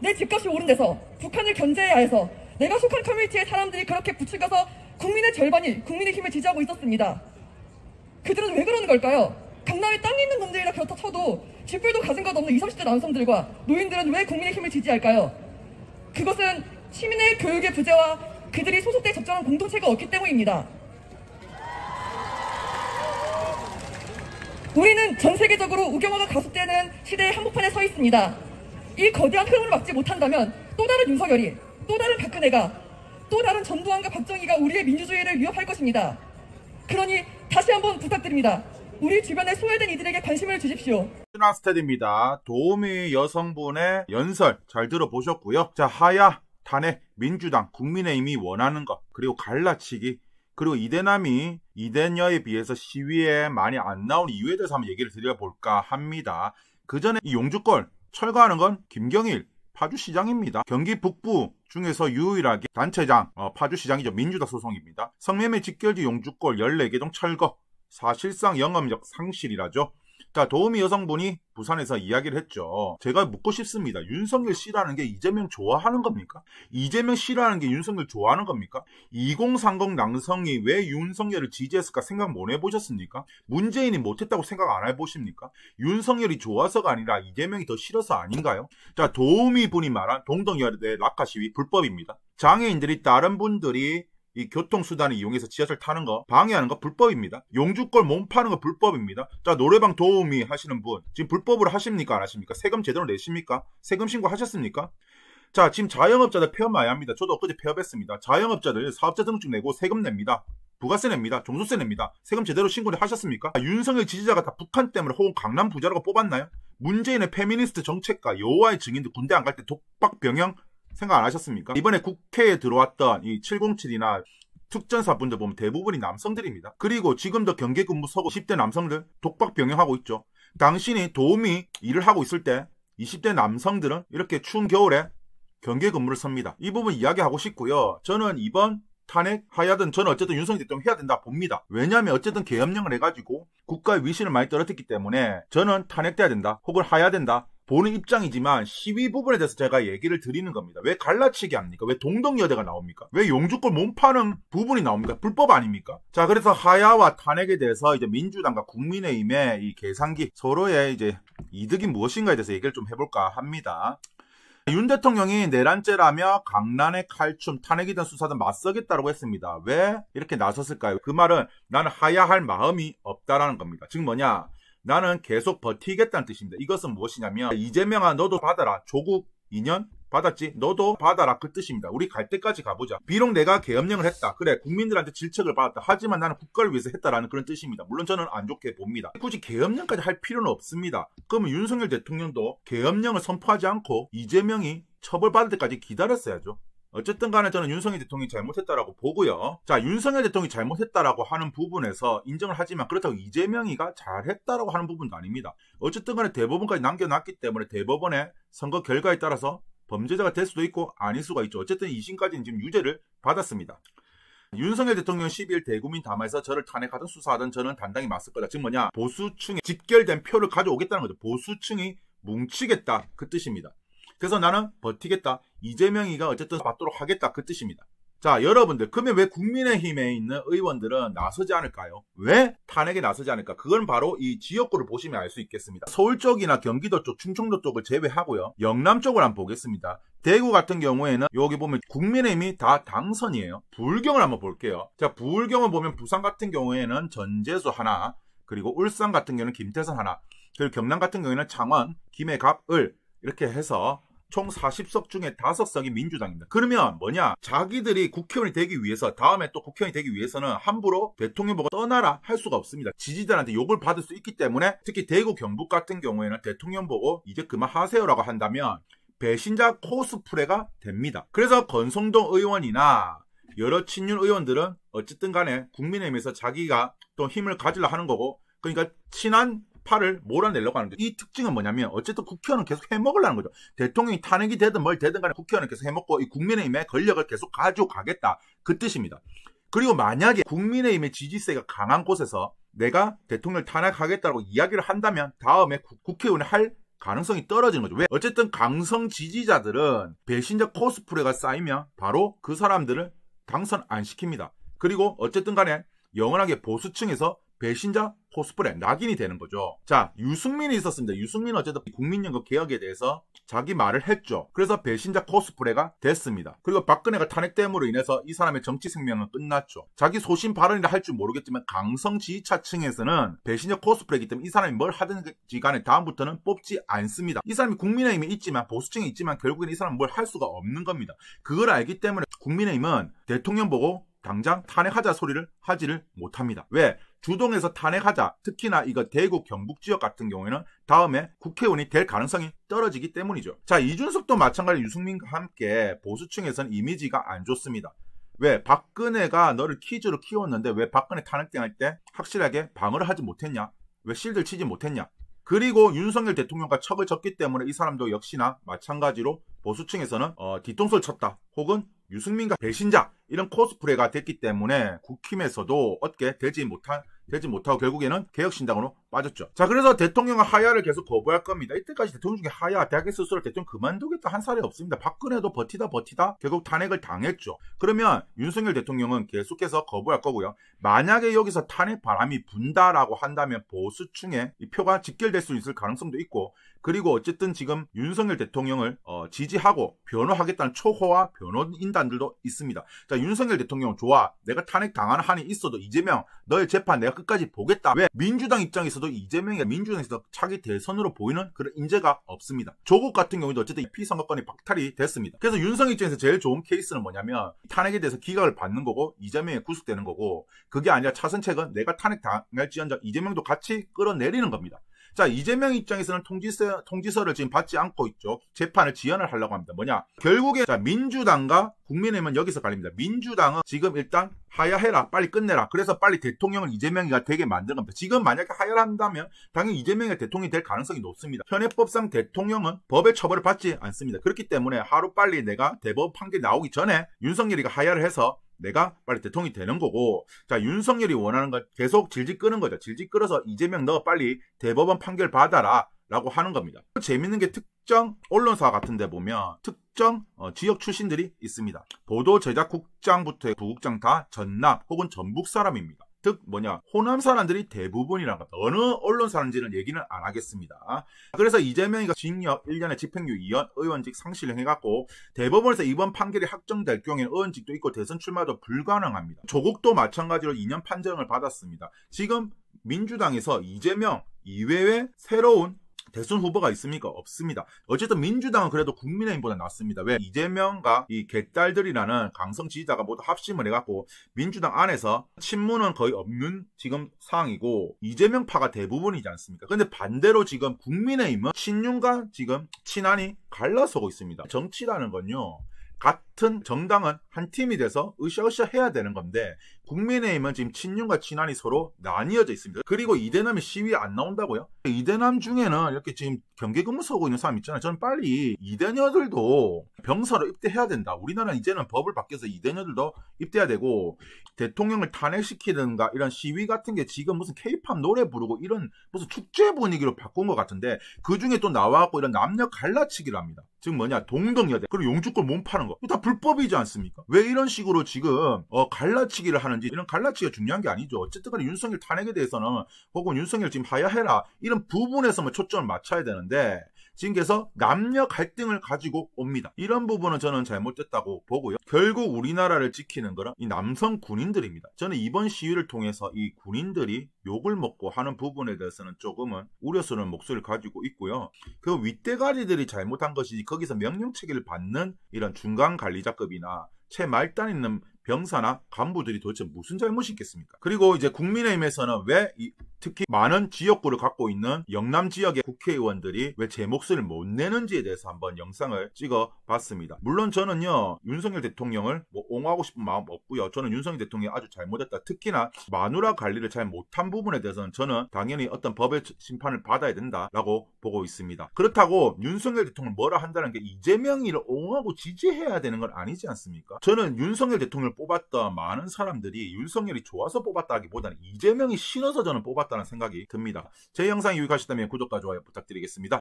내 집값이 오른 데서 북한을 견제해야 해서 내가 속한 커뮤니티의 사람들이 그렇게 부추겨서 국민의 절반이 국민의힘을 지지하고 있었습니다. 그들은 왜 그러는 걸까요? 강남에 땅이 있는 놈들이라 그렇다 쳐도 쥐뿔도 가진 것 없는 20, 30대 남성들과 노인들은 왜 국민의힘을 지지할까요? 그것은 시민의 교육의 부재와 그들이 소속돼 적절한 공동체가 없기 때문입니다. 우리는 전 세계적으로 우경화가 가속되는 시대의 한복판에 서 있습니다. 이 거대한 흐름을 막지 못한다면 또 다른 윤석열이, 또 다른 박근혜가, 또 다른 전두환과 박정희가 우리의 민주주의를 위협할 것입니다. 그러니 다시 한번 부탁드립니다. 우리 주변에 소외된 이들에게 관심을 주십시오. 스테디입니다. 도우미 여성분의 연설 잘 들어보셨고요. 자, 하야, 탄핵, 민주당, 국민의힘이 원하는 것, 그리고 갈라치기, 그리고 이대남이 이대녀에 비해서 시위에 많이 안 나온 이유에 대해서 한번 얘기를 드려볼까 합니다. 그 전에 이 용주골 철거하는 건 김경일 파주시장입니다. 경기 북부 중에서 유일하게 단체장 파주시장이죠. 민주당 소속입니다. 성매매 직결지 용주골 14개동 철거, 사실상 영업력 상실이라죠. 자, 도우미 여성분이 부산에서 이야기를 했죠. 제가 묻고 싶습니다. 윤석열 씨라는 게 이재명 좋아하는 겁니까? 이재명 씨라는 게 윤석열 좋아하는 겁니까? 2030 남성이 왜 윤석열을 지지했을까 생각 못 해보셨습니까? 문재인이 못했다고 생각 안 해보십니까? 윤석열이 좋아서가 아니라 이재명이 더 싫어서 아닌가요? 자, 도우미 분이 말한 동덕여대 낙하 시위 불법입니다. 장애인들이 다른 분들이 이 교통수단을 이용해서 지하철 타는 거, 방해하는 거 불법입니다. 용주골 몸 파는 거 불법입니다. 자, 노래방 도우미 하시는 분, 지금 불법으로 하십니까? 안 하십니까? 세금 제대로 내십니까? 세금 신고 하셨습니까? 자, 지금 자영업자들 폐업해야 합니다. 저도 엊그제 폐업했습니다. 자영업자들 사업자 등록증 내고 세금 냅니다. 부가세 냅니다. 종소세 냅니다. 세금 제대로 신고를 하셨습니까? 윤석열 지지자가 다 북한 때문에 혹은 강남 부자라고 뽑았나요? 문재인의 페미니스트 정책과 여호와의 증인들 군대 안 갈 때 독박병영 생각 안 하셨습니까? 이번에 국회에 들어왔던 이 707이나 특전사분들 보면 대부분이 남성들입니다. 그리고 지금도 경계 근무 서고 10대 남성들 독박 병행하고 있죠. 당신이 도우미 일을 하고 있을 때 20대 남성들은 이렇게 추운 겨울에 경계 근무를 섭니다. 이 부분 이야기하고 싶고요. 저는 이번 탄핵 하야든 저는 어쨌든 윤석열 대통령 해야 된다 봅니다. 왜냐하면 어쨌든 계엄령을 해가지고 국가의 위신을 많이 떨어뜨렸기 때문에 저는 탄핵돼야 된다 혹은 하야 된다 보는 입장이지만 시위 부분에 대해서 제가 얘기를 드리는 겁니다. 왜 갈라치기 합니까? 왜 동덕여대가 나옵니까? 왜 용주골 몸 파는 부분이 나옵니까? 불법 아닙니까? 자, 그래서 하야와 탄핵에 대해서 이제 민주당과 국민의힘의 이 계산기 서로의 이제 이득이 무엇인가에 대해서 얘기를 좀 해볼까 합니다. 윤 대통령이 내란죄라며 강난의 칼춤, 탄핵이든 수사든 맞서겠다고 했습니다. 왜 이렇게 나섰을까요? 그 말은 나는 하야할 마음이 없다라는 겁니다. 즉 뭐냐? 나는 계속 버티겠다는 뜻입니다. 이것은 무엇이냐면 이재명아 너도 받아라. 조국 2년 받았지? 너도 받아라. 그 뜻입니다. 우리 갈 때까지 가보자. 비록 내가 계엄령을 했다. 그래 국민들한테 질책을 받았다. 하지만 나는 국가를 위해서 했다라는 그런 뜻입니다. 물론 저는 안 좋게 봅니다. 굳이 계엄령까지 할 필요는 없습니다. 그러면 윤석열 대통령도 계엄령을 선포하지 않고 이재명이 처벌받을 때까지 기다렸어야죠. 어쨌든 간에 저는 윤석열 대통령이 잘못했다라고 보고요. 자, 윤석열 대통령이 잘못했다라고 하는 부분에서 인정을 하지만 그렇다고 이재명이가 잘했다라고 하는 부분도 아닙니다. 어쨌든 간에 대법원까지 남겨놨기 때문에 대법원의 선거 결과에 따라서 범죄자가 될 수도 있고 아닐 수가 있죠. 어쨌든 2심까지는 지금 유죄를 받았습니다. 윤석열 대통령 12일 대국민 담화에서 저를 탄핵하든 수사하든 저는 단단히 맞설 거다. 즉 뭐냐? 보수층에 집결된 표를 가져오겠다는 거죠. 보수층이 뭉치겠다. 그 뜻입니다. 그래서 나는 버티겠다. 이재명이가 어쨌든 받도록 하겠다. 그 뜻입니다. 자, 여러분들 그러면 왜 국민의힘에 있는 의원들은 나서지 않을까요? 왜 탄핵에 나서지 않을까? 그건 바로 이 지역구를 보시면 알 수 있겠습니다. 서울 쪽이나 경기도 쪽, 충청도 쪽을 제외하고요. 영남 쪽을 한번 보겠습니다. 대구 같은 경우에는 여기 보면 국민의힘이 다 당선이에요. 부울경을 한번 볼게요. 자, 부울경을 보면 부산 같은 경우에는 전재수 하나, 그리고 울산 같은 경우는 김태선 하나, 그리고 경남 같은 경우에는 창원, 김해갑, 을 이렇게 해서 총 40석 중에 5석이 민주당입니다. 그러면 뭐냐? 자기들이 국회의원이 되기 위해서 다음에 또 국회의원이 되기 위해서는 함부로 대통령 보고 떠나라 할 수가 없습니다. 지지자들한테 욕을 받을 수 있기 때문에 특히 대구 경북 같은 경우에는 대통령 보고 이제 그만하세요라고 한다면 배신자 코스프레가 됩니다. 그래서 권성동 의원이나 여러 친윤 의원들은 어쨌든 간에 국민의힘에서 자기가 또 힘을 가지려 하는 거고 그러니까 친한 팔을 몰아내려고 하는데 이 특징은 뭐냐면 어쨌든 국회의원은 계속 해먹으려는 거죠. 대통령이 탄핵이 되든 뭘 되든 간에 국회의원은 계속 해먹고 이 국민의힘의 권력을 계속 가지고 가겠다. 그 뜻입니다. 그리고 만약에 국민의힘의 지지세가 강한 곳에서 내가 대통령을 탄핵하겠다고 이야기를 한다면 다음에 국회의원을 할 가능성이 떨어지는 거죠. 왜? 어쨌든 강성 지지자들은 배신자 코스프레가 쌓이면 바로 그 사람들을 당선 안 시킵니다. 그리고 어쨌든 간에 영원하게 보수층에서 배신자 코스프레 낙인이 되는 거죠. 자, 유승민이 있었습니다. 유승민은 어쨌든 국민연금 개혁에 대해서 자기 말을 했죠. 그래서 배신자 코스프레가 됐습니다. 그리고 박근혜가 탄핵됨으로 인해서 이 사람의 정치 생명은 끝났죠. 자기 소신 발언이라 할 줄 모르겠지만 강성 지지자층에서는 배신자 코스프레이기 때문에 이 사람이 뭘 하든지 간에 다음부터는 뽑지 않습니다. 이 사람이 국민의힘에 있지만 보수층에 있지만 결국에는 이 사람은 뭘 할 수가 없는 겁니다. 그걸 알기 때문에 국민의힘은 대통령 보고 당장 탄핵하자 소리를 하지를 못합니다. 왜? 주동에서 탄핵하자, 특히나 이거 대구 경북 지역 같은 경우에는 다음에 국회의원이 될 가능성이 떨어지기 때문이죠. 자, 이준석도 마찬가지로 유승민과 함께 보수층에서는 이미지가 안 좋습니다. 왜? 박근혜가 너를 퀴즈로 키웠는데 왜 박근혜 탄핵당할 때 확실하게 방어를 하지 못했냐? 왜 실드를 치지 못했냐? 그리고 윤석열 대통령과 척을 졌기 때문에 이 사람도 역시나 마찬가지로 보수층에서는 뒤통수를 쳤다. 혹은 유승민과 배신자 이런 코스프레가 됐기 때문에 국힘에서도 어떻게 되지 못하고 결국에는 개혁신당으로 빠졌죠. 자, 그래서 대통령은 하야를 계속 거부할 겁니다. 이때까지 대통령 중에 하야, 대학교 스스로 대통령 그만두겠다 한 사람이 없습니다. 박근혜도 버티다 결국 탄핵을 당했죠. 그러면 윤석열 대통령은 계속해서 거부할 거고요. 만약에 여기서 탄핵 바람이 분다라고 한다면 보수층에 이 표가 직결될 수 있을 가능성도 있고, 그리고 어쨌든 지금 윤석열 대통령을 지지하고 변호하겠다는 초호화 변호인단들도 있습니다. 자, 윤석열 대통령 좋아. 내가 탄핵 당하는 한이 있어도 이재명 너의 재판 내가 끝까지 보겠다. 왜? 민주당 입장에서도 이재명이 민주당에서 차기 대선으로 보이는 그런 인재가 없습니다. 조국 같은 경우도 어쨌든 피선거권이 박탈이 됐습니다. 그래서 윤석열 입장에서 제일 좋은 케이스는 뭐냐면 탄핵에 대해서 기각을 받는 거고 이재명이 구속되는 거고, 그게 아니라 차선책은 내가 탄핵 당할지언정 이재명도 같이 끌어내리는 겁니다. 자, 이재명 입장에서는 통지서를 지금 받지 않고 있죠. 재판을 지연을 하려고 합니다. 뭐냐? 결국에 자, 민주당과 국민의힘은 여기서 갈립니다. 민주당은 지금 일단 하야해라, 빨리 끝내라. 그래서 빨리 대통령을 이재명이가 되게 만드는 겁니다. 지금 만약에 하야를 한다면 당연히 이재명이 대통령이 될 가능성이 높습니다. 현행법상 대통령은 법의 처벌을 받지 않습니다. 그렇기 때문에 하루빨리 내가 대법원 판결이 나오기 전에 윤석열이가 하야를 해서 내가 빨리 대통령이 되는 거고, 자, 윤석열이 원하는 건 계속 질질 끄는 거죠. 질질 끌어서 이재명 너 빨리 대법원 판결 받아라 라고 하는 겁니다. 재밌는 게 특정 언론사 같은 데 보면 특정 지역 출신들이 있습니다. 보도 제작국장부터 부국장 다 전남 혹은 전북 사람입니다. 즉 뭐냐, 호남 사람들이 대부분이란 겁니다. 어느 언론사인지는 얘기는 안 하겠습니다. 그래서 이재명이가 징역 1년에 집행유예 2년 의원직 상실을 해갖고 대법원에서 이번 판결이 확정될 경우에는 의원직도 있고 대선 출마도 불가능합니다. 조국도 마찬가지로 2년 판정을 받았습니다. 지금 민주당에서 이재명 이외에 새로운 대선 후보가 있습니까? 없습니다. 어쨌든 민주당은 그래도 국민의힘보다 낫습니다. 왜? 이재명과 이 개딸들이라는 강성 지지자가 모두 합심을 해갖고 민주당 안에서 친문은 거의 없는 지금 상황이고 이재명파가 대부분이지 않습니까? 근데 반대로 지금 국민의힘은 친윤과 지금 친한이 갈라서고 있습니다. 정치라는 건요, 같은 정당은 한 팀이 돼서 으쌰으쌰 해야 되는 건데 국민의힘은 지금 친윤과 친한이 서로 나뉘어져 있습니다. 그리고 이대남이 시위에 안 나온다고요? 이대남 중에는 이렇게 지금 경계근무 서고 있는 사람 있잖아요. 저는 빨리 이대녀들도 병사로 입대해야 된다. 우리나라는 이제는 법을 바뀌어서 이대녀들도 입대해야 되고, 대통령을 탄핵시키든가 이런 시위 같은 게 지금 무슨 케이팝 노래 부르고 이런 무슨 축제 분위기로 바꾼 것 같은데, 그 중에 또 나와갖고 이런 남녀 갈라치기를 합니다. 지금 뭐냐, 동덕여대 그리고 용주권 몸파는 거, 다 불법이지 않습니까? 왜 이런 식으로 지금 갈라치기를 하는지, 이런 갈라치기가 중요한 게 아니죠. 어쨌든 간에 윤석열 탄핵에 대해서는 혹은 윤석열 지금 하야해라 이런 부분에서만 초점을 맞춰야 되는데 지금 계속 남녀 갈등을 가지고 옵니다. 이런 부분은 저는 잘못됐다고 보고요. 결국 우리나라를 지키는 거는 이 남성 군인들입니다. 저는 이번 시위를 통해서 이 군인들이 욕을 먹고 하는 부분에 대해서는 조금은 우려스러운 목소리를 가지고 있고요. 그 윗대가리들이 잘못한 것이지 거기서 명령체계를 받는 이런 중간관리자급이나 최말단 있는 병사나 간부들이 도대체 무슨 잘못이 있겠습니까? 그리고 이제 국민의힘에서는 왜 특히 많은 지역구를 갖고 있는 영남 지역의 국회의원들이 왜 제 목소리를 못 내는지에 대해서 한번 영상을 찍어 봤습니다. 물론 저는요, 윤석열 대통령을 옹호하고 싶은 마음 없고요. 저는 윤석열 대통령이 아주 잘못했다. 특히나 마누라 관리를 잘 못한 부분에 대해서는 저는 당연히 어떤 법의 심판을 받아야 된다라고 보고 있습니다. 그렇다고 윤석열 대통령을 뭐라 한다는 게 이재명이를 옹호하고 지지해야 되는 건 아니지 않습니까? 저는 윤석열 대통령을 뽑았던 많은 사람들이 윤석열이 좋아서 뽑았다기보다는 이재명이 싫어서 저는 뽑았다는 생각이 듭니다. 제 영상이 유익하셨다면 구독과 좋아요 부탁드리겠습니다.